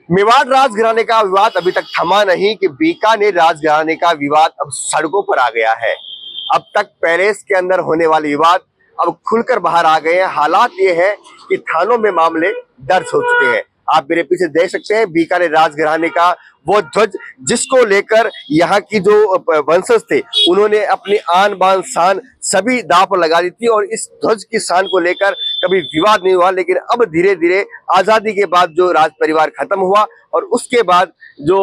मेवाड़ राजघराने का विवाद अभी तक थमा नहीं कि बीकानेर राजघराने का विवाद अब सड़कों पर आ गया है। अब तक पैलेस के अंदर होने वाले विवाद अब खुलकर बाहर आ गए हैं। हालात ये है कि थानों में मामले दर्ज हो चुके हैं। आप मेरे पीछे देख सकते हैं बीकानेर राजघराने का वो ध्वज जिसको लेकर यहाँ की जो वंशज थे उन्होंने अपनी आन बान शान सभी दांव पर लगा दी थी और इस ध्वज की शान को लेकर कभी विवाद नहीं हुआ। लेकिन अब धीरे धीरे आजादी के बाद जो राज परिवार खत्म हुआ और उसके बाद जो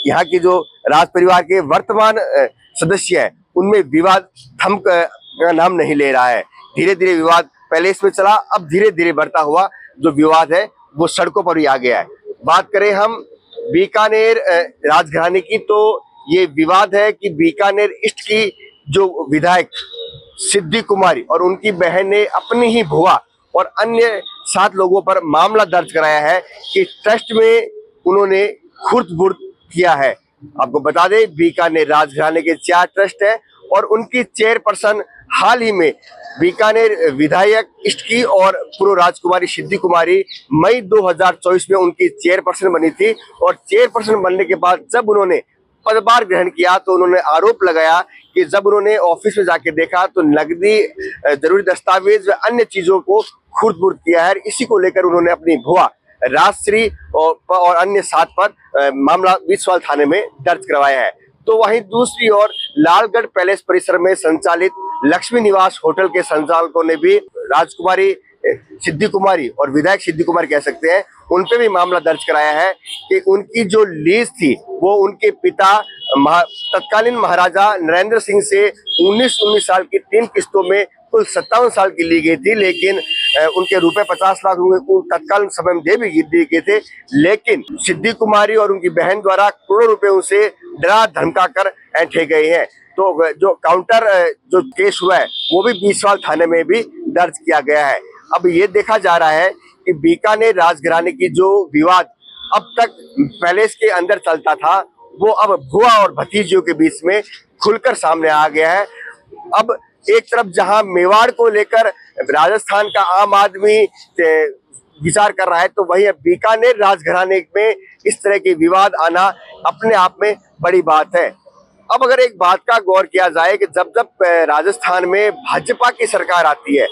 यहाँ की जो राज परिवार के वर्तमान सदस्य है उनमें विवाद थम का नाम नहीं ले रहा है। धीरे धीरे विवाद पहले इसमें चला, अब धीरे धीरे बढ़ता हुआ जो विवाद है वो सड़कों पर ही आ गया है। बात करें हम बीकानेर राजघराने की तो ये विवाद है कि बीकानेर ईस्ट की जो विधायक सिद्धि कुमारी और उनकी बहन ने अपनी ही भुआ और अन्य 7 लोगों पर मामला दर्ज कराया है कि ट्रस्ट में उन्होंने खुर्द-बुर्द किया है। आपको बता दें बीकानेर राजघराने के 4 ट्रस्ट है और उनकी चेयरपर्सन हाल ही में बीकानेर विधायक इष्ट की और पूर्व राजकुमारी सिद्धि कुमारी मई 2024 में उनकी चेयरपर्सन बनी थी और चेयरपर्सन बनने के बाद जब उन्होंने पदभार ग्रहण किया तो उन्होंने आरोप लगाया कि जब उन्होंने ऑफिस में जाके देखा तो नकदी जरूरी दस्तावेज व अन्य चीजों को खुर्द-बुर्द किया है। इसी को लेकर उन्होंने अपनी भुआ राजश्री और अन्य 7 पर मामला बीसवाल थाने में दर्ज करवाया है। तो वहीं दूसरी ओर लालगढ़ पैलेस परिसर में संचालित लक्ष्मी निवास होटल के संचालकों ने भी राजकुमारी सिद्धि कुमारी और विधायक सिद्धि कुमारी कह सकते हैं उन पे भी मामला दर्ज कराया है कि उनकी जो लीज थी वो उनके पिता तत्कालीन महाराजा नरेंद्र सिंह से 19 साल की 3 किस्तों में कुल 57 साल की ली गई थी। लेकिन उनके रुपए 50 लाख को तत्कालीन समय में दे भी दिए गए थे, लेकिन सिद्धि कुमारी और उनकी बहन द्वारा करोड़ों रुपए उनसे डरा धमका कर ऐंठे गए हैं। तो जो काउंटर जो केस हुआ है वो भी बीसवाल थाने में भी दर्ज किया गया है। अब ये देखा जा रहा है कि बीकानेर राजघराने की जो विवाद अब तक पैलेस के अंदर चलता था वो अब भुआ और भतीजियों के बीच में खुलकर सामने आ गया है। अब एक तरफ जहां मेवाड़ को लेकर राजस्थान का आम आदमी विचार कर रहा है तो वहीं बीकानेर राजघराने में इस तरह के विवाद आना अपने आप में बड़ी बात है। अब अगर एक बात का गौर किया जाए कि जब जब राजस्थान में भाजपा की सरकार आती है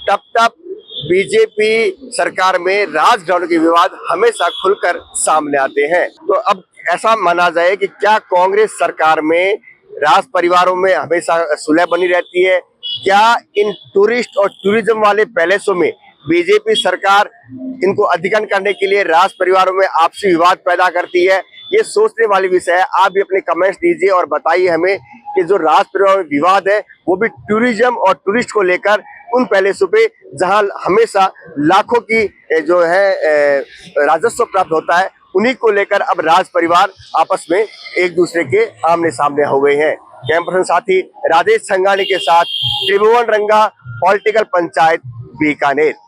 तब तब बीजेपी सरकार में राजघराने के विवाद हमेशा खुलकर सामने आते हैं। तो अब ऐसा माना जाए कि क्या कांग्रेस सरकार में राज परिवारों में हमेशा सुलह बनी रहती है? क्या इन टूरिस्ट और टूरिज्म वाले पैलेसों में बीजेपी सरकार इनको अधिग्रहण करने के लिए राज परिवारों में आपसी विवाद पैदा करती है? ये सोचने वाली विषय है। आप भी अपने कमेंट्स दीजिए और बताइए हमें कि जो राज परिवार में विवाद है वो भी टूरिज्म और टूरिस्ट को लेकर उन पैलेसों पे जहां हमेशा लाखों की जो है राजस्व प्राप्त होता है उन्हीं को लेकर अब राज परिवार आपस में एक दूसरे के आमने सामने हो गए हैं। कैमरा पर्सन साथी राजेश संगानी के साथ त्रिभुवन रंगा, पॉलिटिकल पंचायत बीकानेर।